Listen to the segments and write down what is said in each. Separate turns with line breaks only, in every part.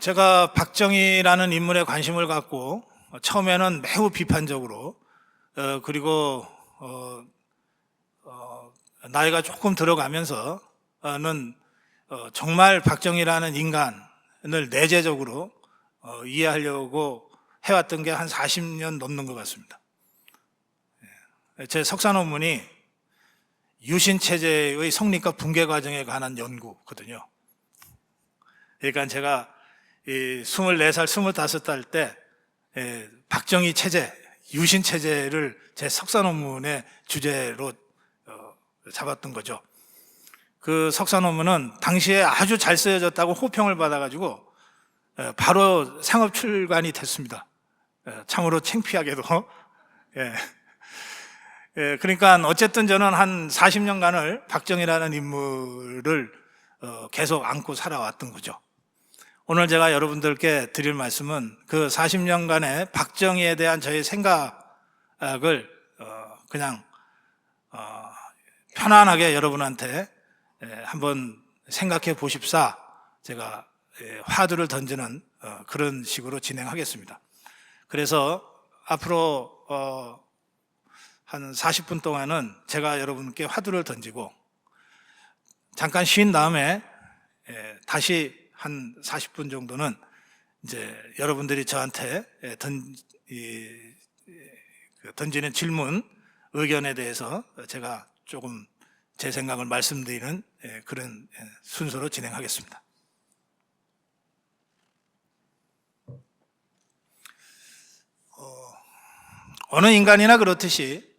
제가 박정희라는 인물에 관심을 갖고 처음에는 매우 비판적으로 그리고 나이가 조금 들어가면서는 정말 박정희라는 인간을 내재적으로 이해하려고 해왔던 게 한 40년 넘는 것 같습니다. 제 석사 논문이 유신체제의 성립과 붕괴 과정에 관한 연구거든요. 그러니까 제가 24살, 25살 때 박정희 체제, 유신체제를 제 석사 논문의 주제로 잡았던 거죠. 그 석사 논문은 당시에 아주 잘 쓰여졌다고 호평을 받아가지고 바로 상업 출간이 됐습니다. 참으로 창피하게도. 그러니까 어쨌든 저는 한 40년간을 박정희라는 인물을 계속 안고 살아왔던 거죠. 오늘 제가 여러분들께 드릴 말씀은 그 40년간의 박정희에 대한 저의 생각을 그냥 편안하게 여러분한테 한번 생각해 보십사 제가 화두를 던지는 그런 식으로 진행하겠습니다. 그래서 앞으로 한 40분 동안은 제가 여러분께 화두를 던지고 잠깐 쉰 다음에 다시 한 40분 정도는 이제 여러분들이 저한테 던지는 질문, 의견에 대해서 제가 조금 제 생각을 말씀드리는 그런 순서로 진행하겠습니다. 어느 인간이나 그렇듯이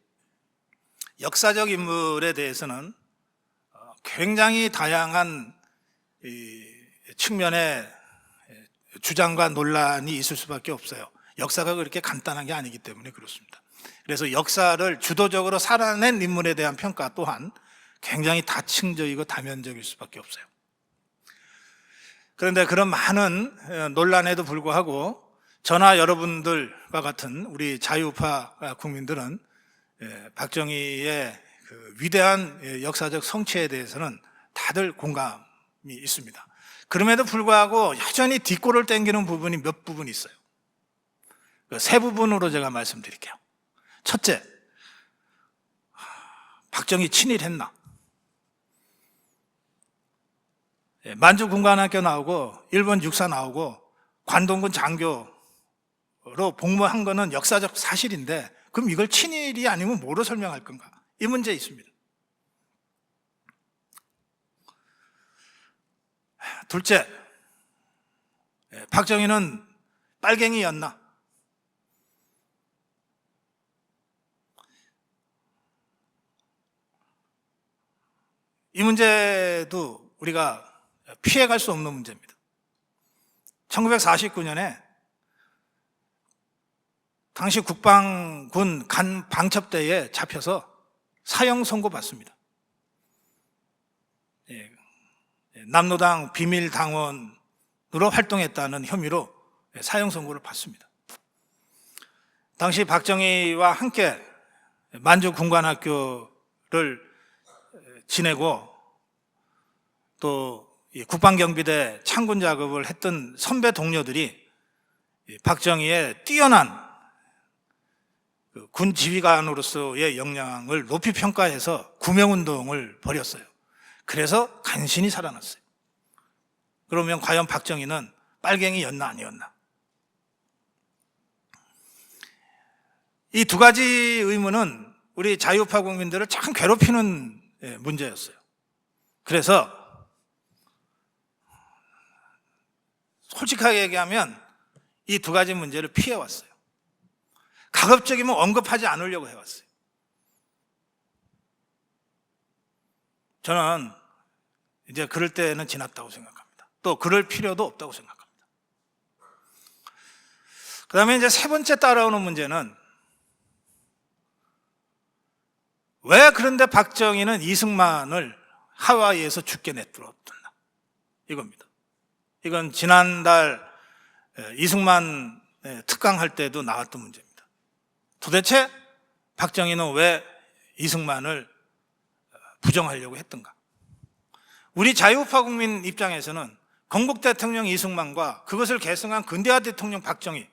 역사적 인물에 대해서는 굉장히 다양한 측면의 주장과 논란이 있을 수밖에 없어요. 역사가 그렇게 간단한 게 아니기 때문에 그렇습니다. 그래서 역사를 주도적으로 살아낸 인물에 대한 평가 또한 굉장히 다층적이고 다면적일 수밖에 없어요. 그런데 그런 많은 논란에도 불구하고 저나 여러분들과 같은 우리 자유우파 국민들은 박정희의 그 위대한 역사적 성취에 대해서는 다들 공감이 있습니다. 그럼에도 불구하고 여전히 뒷골을 당기는 부분이 몇 부분 있어요. 세 부분으로 제가 말씀드릴게요. 첫째, 박정희 친일했나? 만주군관학교 나오고 일본 육사 나오고 관동군 장교로 복무한 거는 역사적 사실인데 그럼 이걸 친일이 아니면 뭐로 설명할 건가? 이 문제 있습니다. 둘째, 박정희는 빨갱이였나? 이 문제도 우리가 피해갈 수 없는 문제입니다. 1949년에 당시 국방군 간 방첩대에 잡혀서 사형 선고받습니다. 남로당 비밀당원으로 활동했다는 혐의로 사형 선고를 받습니다. 당시 박정희와 함께 만주군관학교를 지내고 또 국방경비대 참군 작업을 했던 선배 동료들이 박정희의 뛰어난 군 지휘관으로서의 역량을 높이 평가해서 구명운동을 벌였어요. 그래서 간신히 살아났어요. 그러면 과연 박정희는 빨갱이였나 아니었나? 이 두 가지 의문은 우리 자유파 국민들을 참 괴롭히는 문제였어요. 그래서 솔직하게 얘기하면 이 두 가지 문제를 피해왔어요. 가급적이면 언급하지 않으려고 해왔어요. 저는 이제 그럴 때는 지났다고 생각합니다. 또 그럴 필요도 없다고 생각합니다. 그 다음에 이제 세 번째 따라오는 문제는 왜 그런데 박정희는 이승만을 하와이에서 죽게 내버렸나? 이겁니다. 이건 지난달 이승만 특강할 때도 나왔던 문제입니다. 도대체 박정희는 왜 이승만을 부정하려고 했던가? 우리 자유우파 국민 입장에서는 건국 대통령 이승만과 그것을 계승한 근대화 대통령 박정희,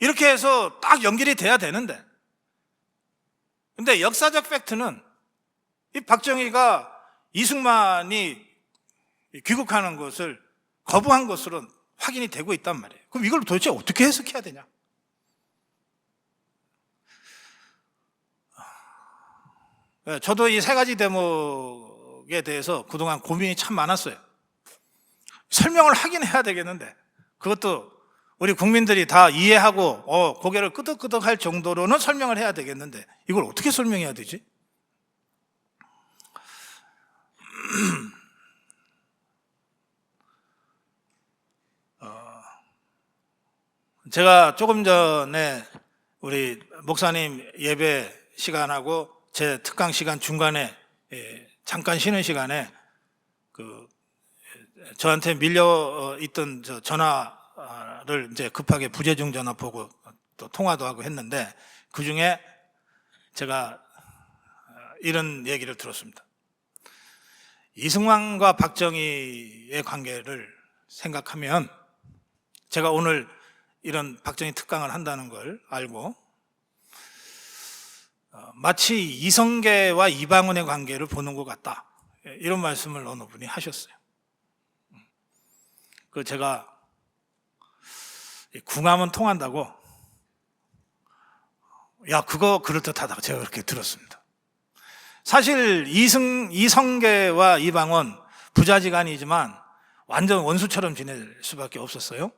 이렇게 해서 딱 연결이 돼야 되는데, 근데 역사적 팩트는 이 박정희가 이승만이 귀국하는 것을 거부한 것으로 확인이 되고 있단 말이에요. 그럼 이걸 도대체 어떻게 해석해야 되냐? 저도 이 세 가지 대목에 대해서 그동안 고민이 참 많았어요. 설명을 하긴 해야 되겠는데, 그것도 우리 국민들이 다 이해하고 고개를 끄덕끄덕 할 정도로는 설명을 해야 되겠는데, 이걸 어떻게 설명해야 되지? 제가 조금 전에 우리 목사님 예배 시간하고 제 특강 시간 중간에 잠깐 쉬는 시간에 저한테 밀려 있던 전화를 이제 급하게 부재중 전화 보고 또 통화도 하고 했는데, 그 중에 제가 이런 얘기를 들었습니다. 이승만과 박정희의 관계를 생각하면, 제가 오늘 이런 박정희 특강을 한다는 걸 알고 마치 이성계와 이방원의 관계를 보는 것 같다, 이런 말씀을 어느 분이 하셨어요. 그 제가 궁합은 통한다고, 야 그거 그럴듯하다고 제가 그렇게 들었습니다. 사실 이성계와 이방원 부자지간이지만 완전 원수처럼 지낼 수밖에 없었어요.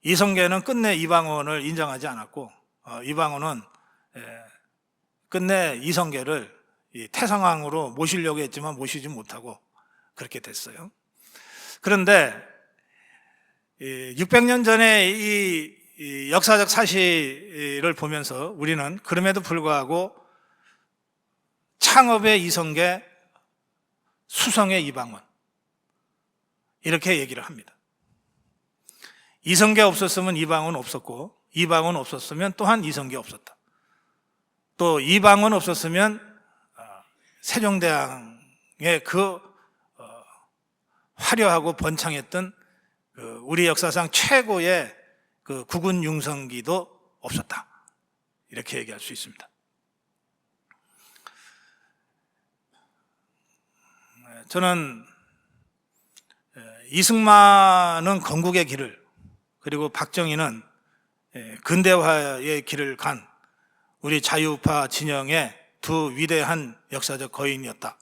이성계는 끝내 이방원을 인정하지 않았고, 이방원은 끝내 이성계를 태상왕으로 모시려고 했지만 모시지 못하고 그렇게 됐어요. 그런데 600년 전에 이 역사적 사실을 보면서 우리는 그럼에도 불구하고 창업의 이성계, 수성의 이방원, 이렇게 얘기를 합니다. 이성계 없었으면 이방원 없었고, 이방원 없었으면 또한 이성계 없었다. 또 이방원 없었으면 세종대왕의 그 화려하고 번창했던 우리 역사상 최고의 그 국군 융성기도 없었다, 이렇게 얘기할 수 있습니다. 저는 이승만은 건국의 길을, 그리고 박정희는 근대화의 길을 간 우리 자유우파 진영의 두 위대한 역사적 거인이었다,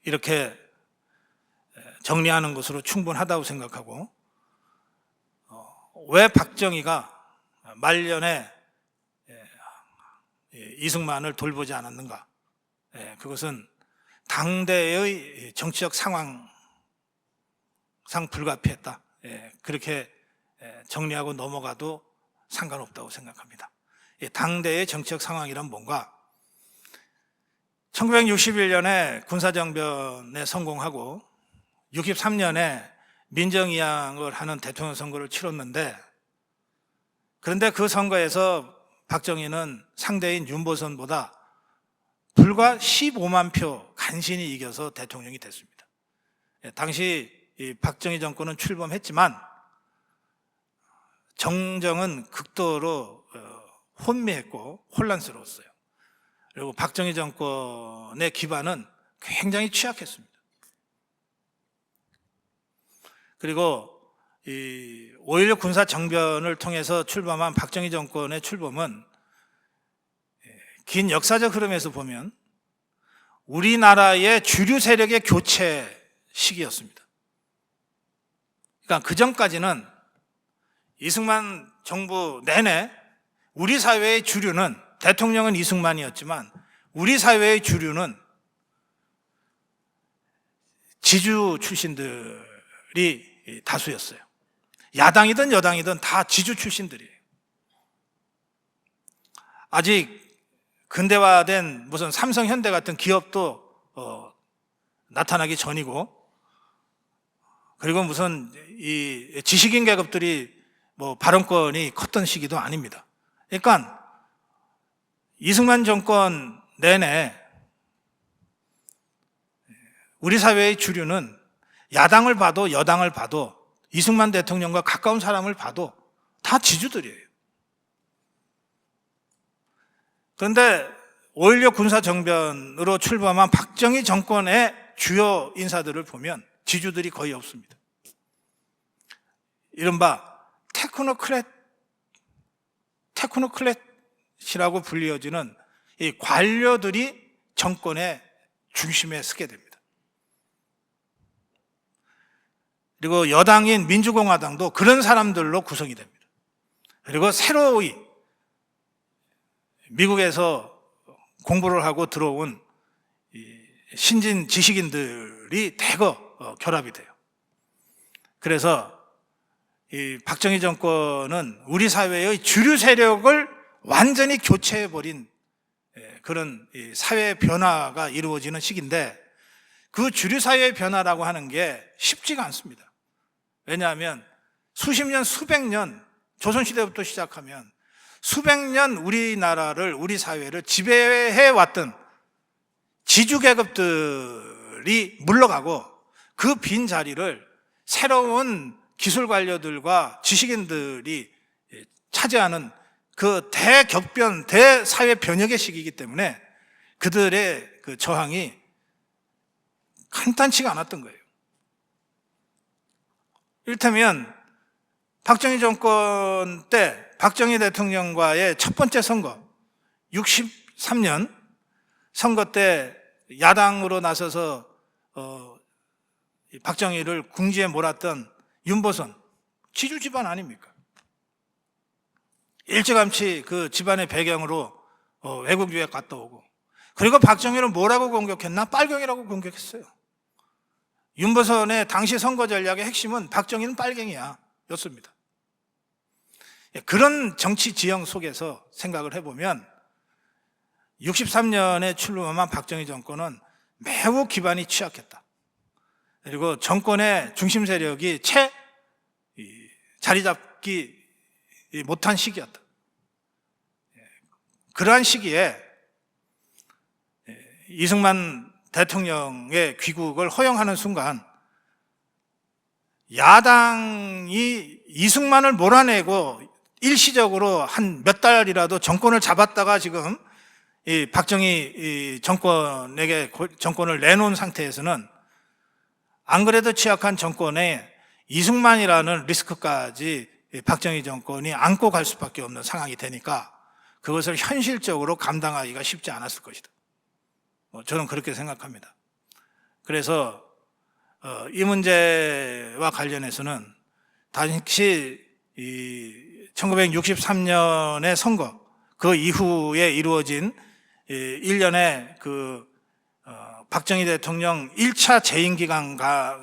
이렇게 정리하는 것으로 충분하다고 생각하고, 왜 박정희가 말년에 이승만을 돌보지 않았는가? 그것은 당대의 정치적 상황상 불가피했다, 그렇게 정리하고 넘어가도 상관없다고 생각합니다. 당대의 정치적 상황이란 뭔가? 1961년에 군사정변에 성공하고 63년에 민정이양을 하는 대통령 선거를 치렀는데, 그런데 그 선거에서 박정희는 상대인 윤보선보다 불과 15만 표 간신히 이겨서 대통령이 됐습니다. 당시 이 박정희 정권은 출범했지만 정정은 극도로 혼미했고 혼란스러웠어요. 그리고 박정희 정권의 기반은 굉장히 취약했습니다. 그리고 이 5.16 군사 정변을 통해서 출범한 박정희 정권의 출범은 긴 역사적 흐름에서 보면 우리나라의 주류 세력의 교체 시기였습니다. 그러니까 그 전까지는 이승만 정부 내내 우리 사회의 주류는, 대통령은 이승만이었지만 우리 사회의 주류는 지주 출신들이 다수였어요. 야당이든 여당이든 다 지주 출신들이에요. 아직 근대화된 무슨 삼성, 현대 같은 기업도 나타나기 전이고, 그리고 무슨 이 지식인 계급들이 뭐 발언권이 컸던 시기도 아닙니다. 그러니까 이승만 정권 내내 우리 사회의 주류는 야당을 봐도 여당을 봐도 이승만 대통령과 가까운 사람을 봐도 다 지주들이에요. 그런데 5.16 군사정변으로 출범한 박정희 정권의 주요 인사들을 보면 지주들이 거의 없습니다. 이른바 테크노크렛이라고 불리어지는 이 관료들이 정권의 중심에 서게 됩니다. 그리고 여당인 민주공화당도 그런 사람들로 구성이 됩니다. 그리고 새로이 미국에서 공부를 하고 들어온 신진 지식인들이 대거 결합이 돼요. 그래서 이 박정희 정권은 우리 사회의 주류 세력을 완전히 교체해버린 그런 사회 변화가 이루어지는 시기인데, 그 주류 사회의 변화라고 하는 게 쉽지가 않습니다. 왜냐하면 수십 년, 수백 년, 조선시대부터 시작하면 수백 년 우리나라를, 우리 사회를 지배해왔던 지주계급들이 물러가고 그 빈 자리를 새로운 기술 관료들과 지식인들이 차지하는 그 대격변, 대사회 변혁의 시기이기 때문에 그들의 그 저항이 간단치가 않았던 거예요. 이를테면 박정희 정권 때 박정희 대통령과의 첫 번째 선거, 63년 선거 때 야당으로 나서서 박정희를 궁지에 몰았던 윤보선, 지주 집안 아닙니까? 일찌감치 그 집안의 배경으로 외국 유학 갔다 오고, 그리고 박정희를 뭐라고 공격했나? 빨갱이라고 공격했어요. 윤보선의 당시 선거 전략의 핵심은 박정희는 빨갱이야 였습니다. 그런 정치 지형 속에서 생각을 해보면 63년에 출범한 박정희 정권은 매우 기반이 취약했다. 그리고 정권의 중심 세력이 채 자리 잡기 못한 시기였다. 그러한 시기에 이승만 대통령의 귀국을 허용하는 순간 야당이 이승만을 몰아내고 일시적으로 한 몇 달이라도 정권을 잡았다가 지금 이 박정희 정권에게 정권을 내놓은 상태에서는 안 그래도 취약한 정권에 이승만이라는 리스크까지 박정희 정권이 안고 갈 수밖에 없는 상황이 되니까 그것을 현실적으로 감당하기가 쉽지 않았을 것이다. 저는 그렇게 생각합니다. 그래서 이 문제와 관련해서는 당시 1963년의 선거, 그 이후에 이루어진 일련의 박정희 대통령 1차 재임 기간,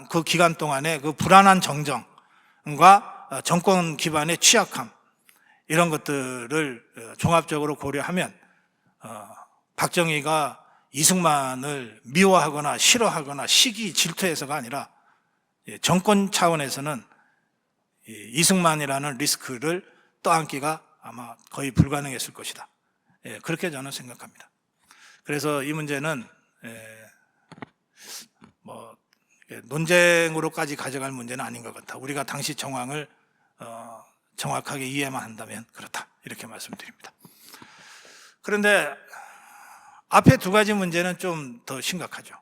그 기간 동안의 그 불안한 정정과 정권 기반의 취약함, 이런 것들을 종합적으로 고려하면 박정희가 이승만을 미워하거나 싫어하거나 시기 질투해서가 아니라 정권 차원에서는 이승만이라는 리스크를 떠안기가 아마 거의 불가능했을 것이다. 그렇게 저는 생각합니다. 그래서 이 문제는 논쟁으로까지 가져갈 문제는 아닌 것 같다. 우리가 당시 정황을 정확하게 이해만 한다면 그렇다, 이렇게 말씀드립니다. 그런데 앞에 두 가지 문제는 좀 더 심각하죠.